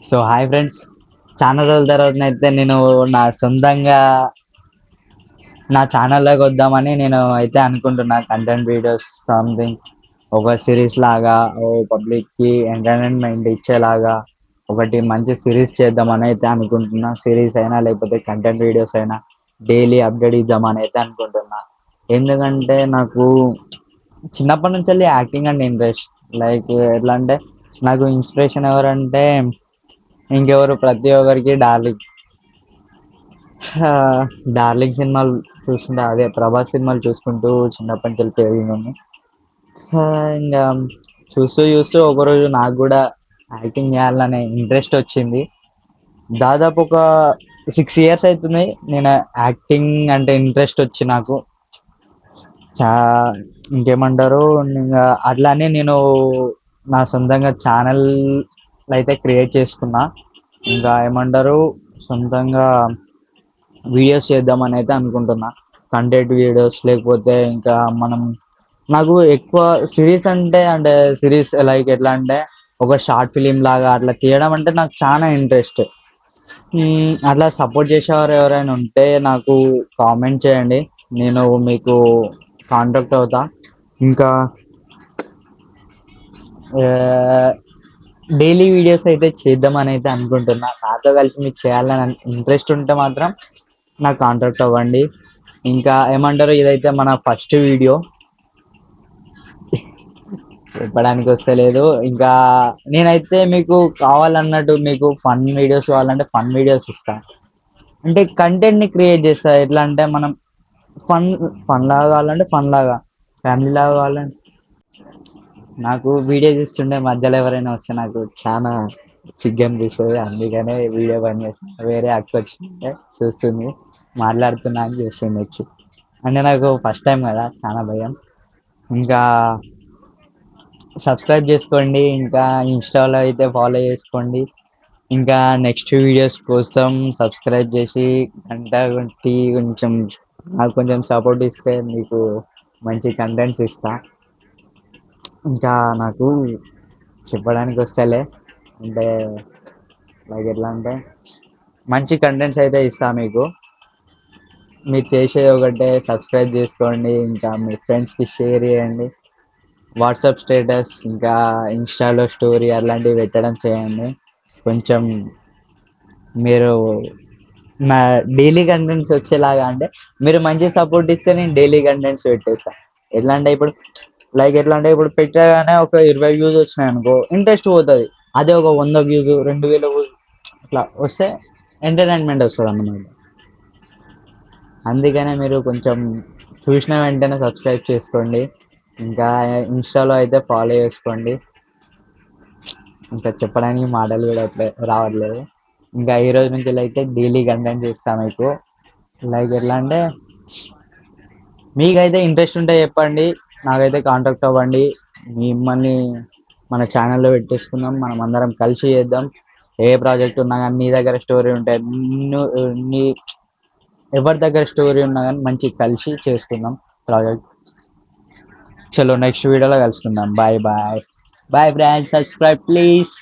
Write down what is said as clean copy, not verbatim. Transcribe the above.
So hi friends, చాలా రోజుల తర్వాత అయితే నేను నా సొంతంగా నా ఛానల్లోకి వద్దామని నేను అయితే అనుకుంటున్నా. కంటెంట్ వీడియోస్ సంథింగ్ ఒక సిరీస్ లాగా ఓ పబ్లిక్కి ఎంటర్టైన్మెంట్ ఇచ్చేలాగా ఒకటి మంచి సిరీస్ చేద్దామని అయితే అనుకుంటున్నా. సిరీస్ అయినా లేకపోతే కంటెంట్ వీడియోస్ అయినా డైలీ అప్డేట్ ఇద్దామని అయితే అనుకుంటున్నా. ఎందుకంటే నాకు చిన్నప్పటి నుంచి వెళ్ళి యాక్టింగ్ అంటే ఇంట్రెస్ట్. లైక్ ఎట్లా అంటే నాకు ఇన్స్పిరేషన్ ఎవరంటే ఇంకెవరు, ప్రతి ఒక్కరికి డార్లింగ్. డార్లింగ్ సినిమాలు చూస్తుంటే, అదే ప్రభాస్ సినిమాలు చూసుకుంటూ చిన్నప్పటి నుంచి వెళ్ళి పెరిగినాను. ఇంకా చూస్తూ చూస్తూ ఒకరోజు నాకు కూడా యాక్టింగ్ చేయాలనే ఇంట్రెస్ట్ వచ్చింది. దాదాపు ఒక 6 years అవుతుంది నేను యాక్టింగ్ అంటే ఇంట్రెస్ట్ వచ్చి నాకు. చా ఇంకేమంటారు, ఇంకా అట్లానే నేను నా సొంతంగా ఛానల్ అయితే క్రియేట్ చేసుకున్నా. ఇంకా ఏమంటారు, సొంతంగా వీడియోస్ చేద్దామని అయితే అనుకుంటున్నా. కంటెంట్ వీడియోస్ లేకపోతే ఇంకా మనం, నాకు ఎక్కువ సిరీస్ అంటే సిరీస్ లైక్ ఎట్లా అంటే ఒక షార్ట్ ఫిలిం లాగా అట్లా తీయడం అంటే నాకు చాలా ఇంట్రెస్ట్. అట్లా సపోర్ట్ చేసేవారు ఎవరైనా ఉంటే నాకు కామెంట్ చేయండి, నేను మీకు కాంటాక్ట్ అవుతా. ఇంకా డైలీ వీడియోస్ అయితే చేద్దామని అయితే అనుకుంటున్నా. నాతో కలిసి మీకు చేయాలని ఇంట్రెస్ట్ ఉంటే మాత్రం నాకు కాంటాక్ట్ అవ్వండి. ఇంకా ఏమంటారు, ఇదైతే మన ఫస్ట్ వీడియో, చెప్పడానికి వస్తలేదు. ఇంకా నేనైతే మీకు కావాలన్నట్టు, మీకు ఫన్ వీడియోస్ కావాలంటే ఫన్ వీడియోస్ ఇస్తా. అంటే కంటెంట్ని క్రియేట్ చేస్తా. ఎట్లా అంటే మనం ఫన్ ఫన్ లాగా కావాలంటే ఫన్ లాగా, ఫ్యామిలీ లాగా కావాలంటే. నాకు వీడియో చూస్తుంటే మధ్యలో ఎవరైనా వస్తే నాకు చాలా సిగ్గు అనిపిస్తుంది. అందుకనే వీడియో బంద్ చేసిన. వేరే అక్క వచ్చింటే చూస్తుంది, మాట్లాడుతున్నా అని చూస్తుంది వచ్చి. అంటే నాకు ఫస్ట్ టైం కదా, చాలా భయం. ఇంకా సబ్స్క్రైబ్ చేసుకోండి, ఇంకా ఇన్స్టాలో అయితే ఫాలో చేసుకోండి. ఇంకా నెక్స్ట్ వీడియోస్ కోసం సబ్స్క్రైబ్ చేసి గంట కొట్టి కొంచెం నాకు కొంచెం సపోర్ట్ ఇస్తే మీకు మంచి కంటెంట్స్ ఇస్తా. ఇంకా నాకు చెప్పడానికి వస్తలే, అంటే లైక్ ఎట్లా అంటే మంచి కంటెంట్స్ అయితే ఇస్తా మీకు. మీరు చేసేది ఒకటే, సబ్స్క్రైబ్ చేసుకోండి, ఇంకా మీ ఫ్రెండ్స్కి షేర్ చేయండి. వాట్సాప్ స్టేటస్ ఇంకా ఇన్స్టాలో స్టోరీ అలాంటివి పెట్టడం చేయండి. కొంచెం మీరు నా డైలీ కంటెంట్స్ వచ్చేలాగా, అంటే మీరు మంచి సపోర్ట్ ఇస్తే నేను డైలీ కంటెంట్స్ పెట్టేస్తా. ఎట్లా అంటే ఇప్పుడు లైక్ ఎట్లా అంటే ఇప్పుడు పెట్టగానే ఒక 20 వ్యూస్ వచ్చినాయి అనుకో, ఇంట్రెస్ట్ పోతుంది. అదే ఒక 100 వ్యూస్ 2000 వ్యూస్ అట్లా వస్తే ఎంటర్టైన్మెంట్ వస్తుంది అన్నమాట. అందుకనే మీరు కొంచెం చూసిన వెంటనే సబ్స్క్రైబ్ చేసుకోండి. ఇంకా ఇన్స్టాలో అయితే ఫాలో చేసుకోండి. ఇంకా చెప్పడానికి మాటలు కూడా రావట్లేదు. ఇంకా ఈ రోజు నుంచి అయితే డైలీ కంటెంట్ చేస్తాను మీకు. లైక్ ఎట్లా అంటే మీకైతే ఇంట్రెస్ట్ ఉంటే చెప్పండి, నాకైతే కాంటాక్ట్ అవ్వండి. మిమ్మల్ని మన ఛానల్లో పెట్టేసుకుందాం, మనం అందరం కలిసి చేద్దాం. ఏ ప్రాజెక్ట్ ఉన్నా కానీ నీ దగ్గర స్టోరీ ఉంటే నీ ఎవరి దగ్గర స్టోరీ ఉన్నా కానీ మంచి కలిసి చేసుకుందాం ప్రాజెక్ట్. చలో నెక్స్ట్ వీడియోలో కలుసుకుందాం. Bye bye. Bye friends, subscribe please.